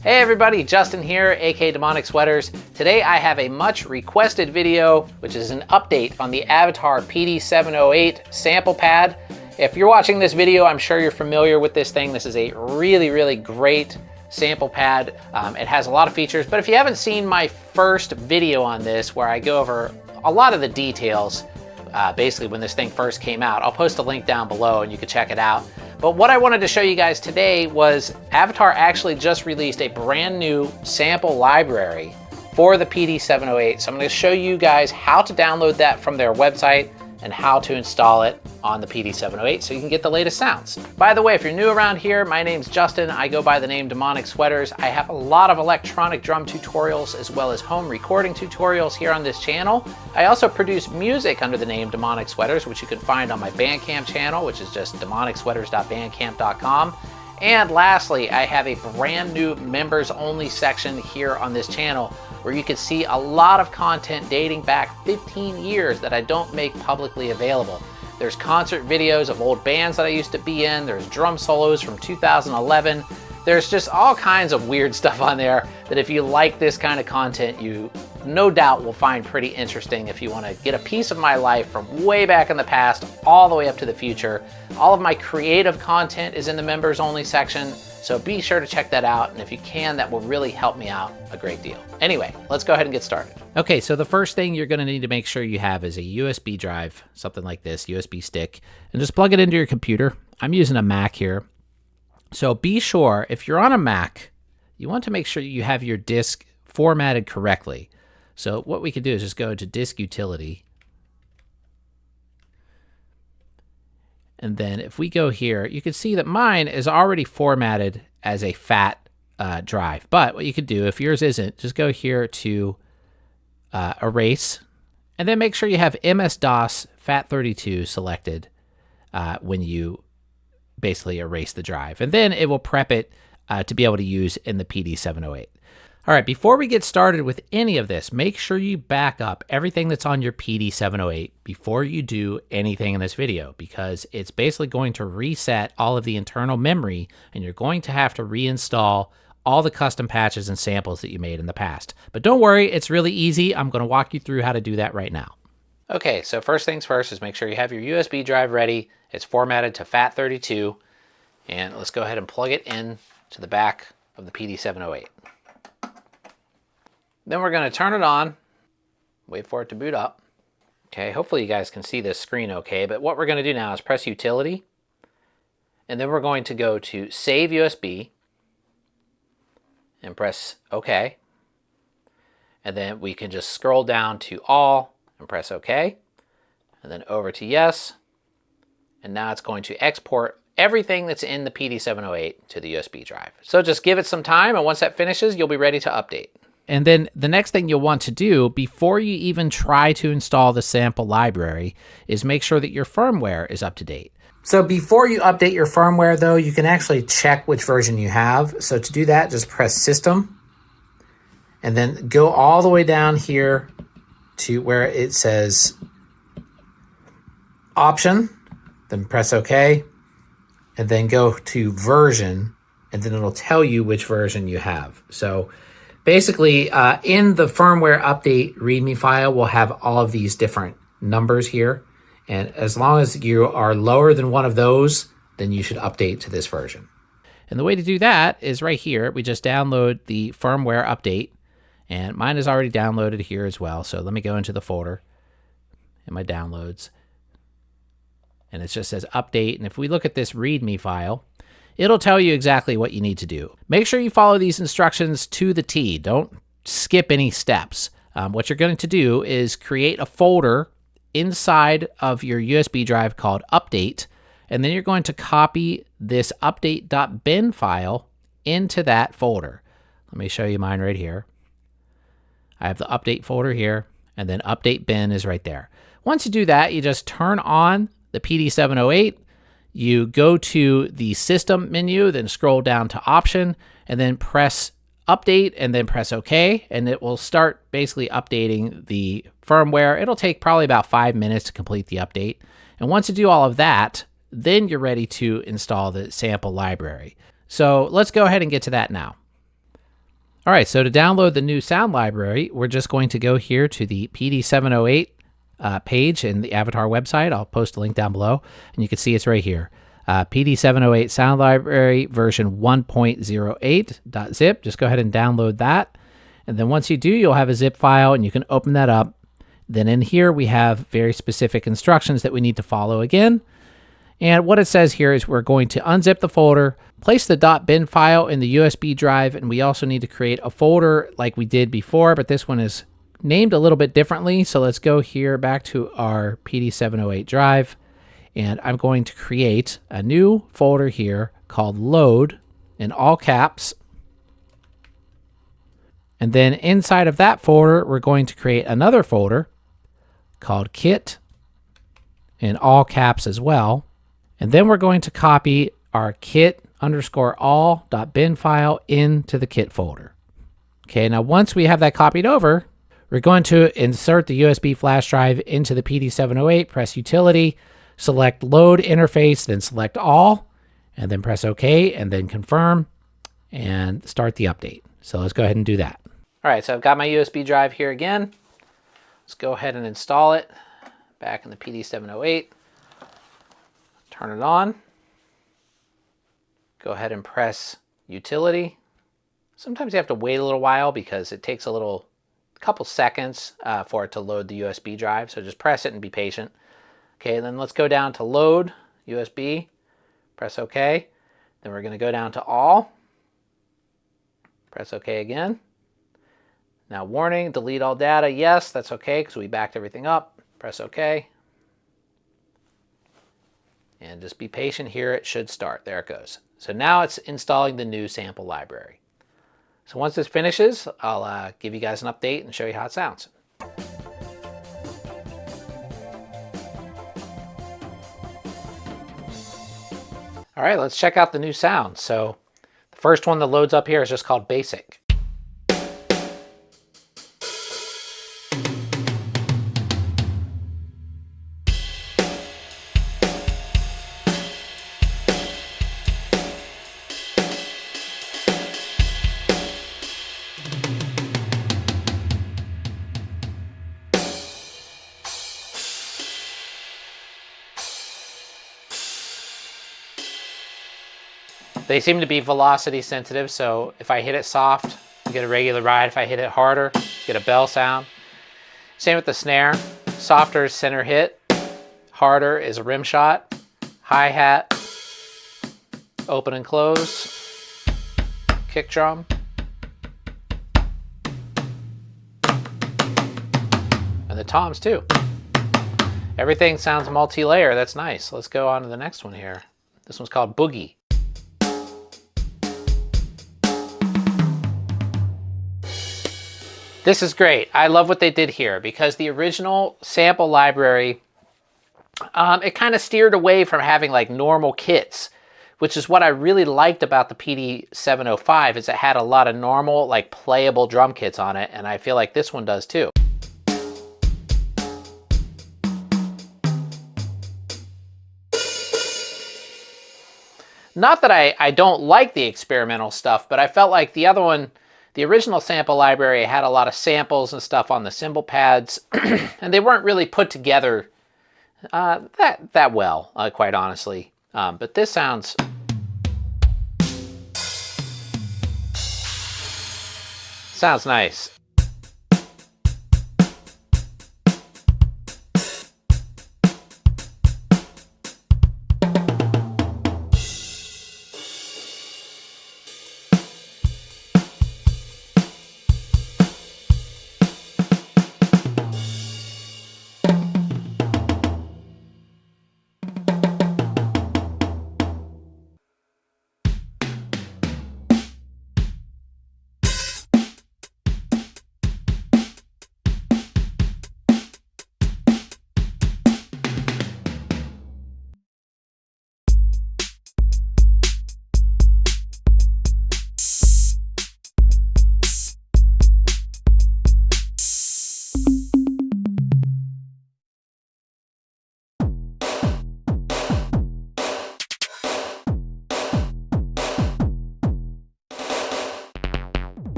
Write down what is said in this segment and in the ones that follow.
Hey everybody, Justin here, aka Demonic Sweaters. Today I have a much requested video, which is an update on the Avatar PD708 sample pad. If you're watching this video, I'm sure you're familiar with this thing. This is a really great sample pad. It has a lot of features, but if you haven't seen my first video on this, where I go over a lot of the details, basically when this thing first came out, I'll post a link down below and you can check it out. But what I wanted to show you guys today was Avatar actually just released a brand new sample library for the PD708. So I'm going to show you guys how to download that from their website and how to install it on the PD708 so you can get the latest sounds. By the way, if you're new around here, my name's Justin. I go by the name Demonic Sweaters. I have a lot of electronic drum tutorials as well as home recording tutorials here on this channel. I also produce music under the name Demonic Sweaters, which you can find on my Bandcamp channel, which is just demonicsweaters.bandcamp.com. And lastly, I have a brand new members only section here on this channel where you can see a lot of content dating back 15 years that I don't make publicly available. There's concert videos of old bands that I used to be in. There's drum solos from 2011. There's just all kinds of weird stuff on there that if you like this kind of content, you no doubt will find pretty interesting if you want to get a piece of my life from way back in the past all the way up to the future. All of my creative content is in the members only section, so be sure to check that out, and if you can, that will really help me out a great deal. Anyway, let's go ahead and get started. Okay, so the first thing you're going to need to make sure you have is a USB drive, something like this, USB stick, and just plug it into your computer. I'm using a Mac here. So be sure, if you're on a Mac, you want to make sure you have your disk formatted correctly. So what we can do is just go to Disk Utility. And then if we go here, you can see that mine is already formatted as a FAT drive. But what you could do, if yours isn't, just go here to Erase. And then make sure you have MS-DOS FAT32 selected when you basically erase the drive. And then it will prep it to be able to use in the PD708. All right, before we get started with any of this, make sure you back up everything that's on your PD708 before you do anything in this video, because it's basically going to reset all of the internal memory, and you're going to have to reinstall all the custom patches and samples that you made in the past. But don't worry, it's really easy. I'm going to walk you through how to do that right now. Okay, so first things first is make sure you have your USB drive ready. It's formatted to FAT32, and let's go ahead and plug it in to the back of the PD708. Then we're going to turn it on, wait for it to boot up. Okay, hopefully you guys can see this screen okay, but what we're going to do now is press Utility, and then we're going to go to Save USB, and press OK. And then we can just scroll down to All, and press OK, and then over to Yes, and now it's going to export everything that's in the PD708 to the USB drive. So just give it some time, and once that finishes, you'll be ready to update. And then the next thing you'll want to do before you even try to install the sample library is make sure that your firmware is up to date. So before you update your firmware, though, you can actually check which version you have. So to do that, just press System, and then go all the way down here to where it says Option, then press OK, and then go to Version, and then it'll tell you which version you have. So basically, in the firmware update README file, we'll have all of these different numbers here. And as long as you are lower than one of those, then you should update to this version. And the way to do that is right here. We just download the firmware update. And mine is already downloaded here as well. So let me go into the folder in my downloads. And it just says update. And if we look at this README file, it'll tell you exactly what you need to do. Make sure you follow these instructions to the T. Don't skip any steps. What you're going to do is create a folder inside of your USB drive called Update, and then you're going to copy this update.bin file into that folder. Let me show you mine right here. I have the update folder here, and then update bin is right there. Once you do that, you just turn on the PD708. You go to the System menu, then scroll down to Option, and then press Update, and then press OK, and it will start basically updating the firmware. It'll take probably about 5 minutes to complete the update. And once you do all of that, then you're ready to install the sample library. So let's go ahead and get to that now. All right, so to download the new sound library, we're just going to go here to the PD708 page in the Avatar website. I'll post a link down below, and you can see it's right here. PD708 sound library version 1.08.zip. Just go ahead and download that. And then once you do, you'll have a zip file, and you can open that up. Then in here, we have very specific instructions that we need to follow again. And what it says here is we're going to unzip the folder, place the .bin file in the USB drive, and we also need to create a folder like we did before, but this one is named a little bit differently. So let's go here back to our PD708 drive, and I'm going to create a new folder here called load in all caps. And then inside of that folder, we're going to create another folder called kit in all caps as well. And then we're going to copy our kit_all.bin file into the kit folder. Okay, now once we have that copied over, we're going to insert the USB flash drive into the PD708, press utility, select load interface, then select all, and then press OK, and then confirm, and start the update. So let's go ahead and do that. All right, so I've got my USB drive here again. Let's go ahead and install it back in the PD708. Turn it on. Go ahead and press utility. Sometimes you have to wait a little while because it takes a couple seconds for it to load the USB drive. So just press it and be patient. Okay, then let's go down to load USB. Press OK. Then we're going to go down to all. Press OK again. Now warning, delete all data. Yes, that's okay because we backed everything up. Press OK. And just be patient here, it should start. There it goes. So now it's installing the new sample library. So once this finishes, I'll give you guys an update and show you how it sounds. All right, let's check out the new sound. So the first one that loads up here is just called Basic. They seem to be velocity sensitive, so if I hit it soft, you get a regular ride. If I hit it harder, you get a bell sound. Same with the snare. Softer is center hit, harder is a rim shot, hi-hat, open and close, kick drum. And the toms too. Everything sounds multi-layer, that's nice. Let's go on to the next one here. This one's called Boogie. This is great. I love what they did here because the original sample library, it kind of steered away from having like normal kits, which is what I really liked about the PD705 is it had a lot of normal, like playable drum kits on it, and I feel like this one does too. Not that I don't like the experimental stuff, but I felt like the other one, the original sample library, had a lot of samples and stuff on the cymbal pads, and they weren't really put together that well, quite honestly. But this sounds nice.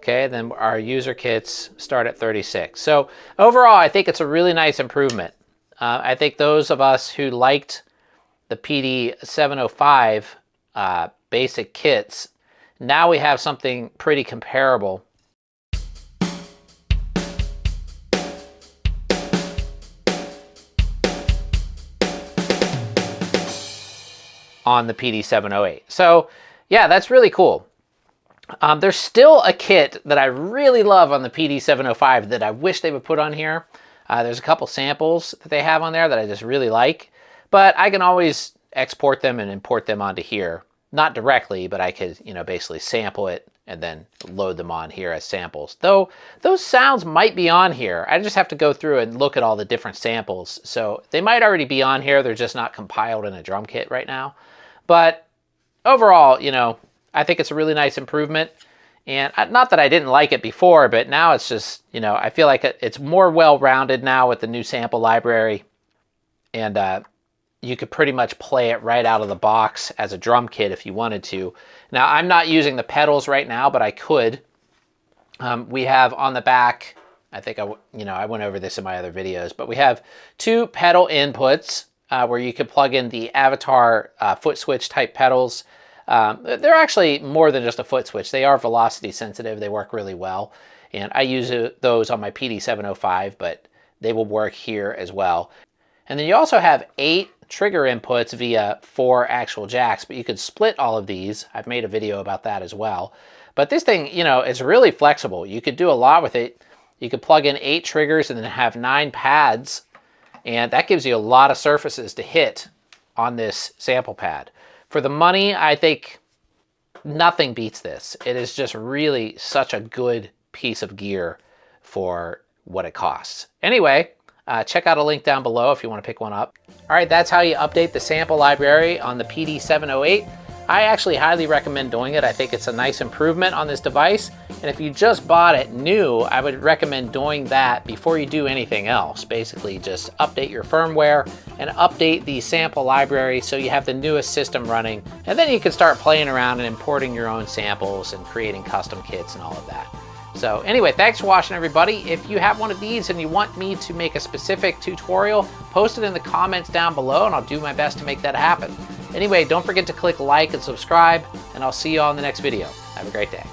Okay, then our user kits start at 36. So overall, I think it's a really nice improvement. I think those of us who liked the PD705 basic kits, now we have something pretty comparable on the PD708. So yeah, that's really cool. There's still a kit that I really love on the PD705 that I wish they would put on here. There's a couple samples that they have on there that I just really like, but I can always export them and import them onto here. Not directly, but I could, basically sample it and then load them on here as samples. Though those sounds might be on here. I just have to go through and look at all the different samples. So they might already be on here. They're just not compiled in a drum kit right now. But overall, I think it's a really nice improvement. And not that I didn't like it before, but now it's just, I feel like it's more well-rounded now with the new sample library. And you could pretty much play it right out of the box as a drum kit if you wanted to. Now, I'm not using the pedals right now, but I could. We have on the back, I think I went over this in my other videos, but we have 2 pedal inputs where you can plug in the Avatar foot switch type pedals. They're actually more than just a foot switch. They are velocity sensitive. They work really well. And I use those on my PD705, but they will work here as well. And then you also have 8 trigger inputs via 4 actual jacks, but you could split all of these. I've made a video about that as well. But this thing, is really flexible. You could do a lot with it. You could plug in 8 triggers and then have 9 pads, and that gives you a lot of surfaces to hit on this sample pad. For the money, I think nothing beats this. It is just really such a good piece of gear for what it costs. Anyway, check out a link down below if you want to pick one up. All right, that's how you update the sample library on the PD708. I actually highly recommend doing it. I think it's a nice improvement on this device. And if you just bought it new, I would recommend doing that before you do anything else. Basically, just update your firmware and update the sample library so you have the newest system running. And then you can start playing around and importing your own samples and creating custom kits and all of that. So anyway, thanks for watching, everybody. If you have one of these and you want me to make a specific tutorial, post it in the comments down below and I'll do my best to make that happen. Anyway, don't forget to click like and subscribe, and I'll see you all in the next video. Have a great day.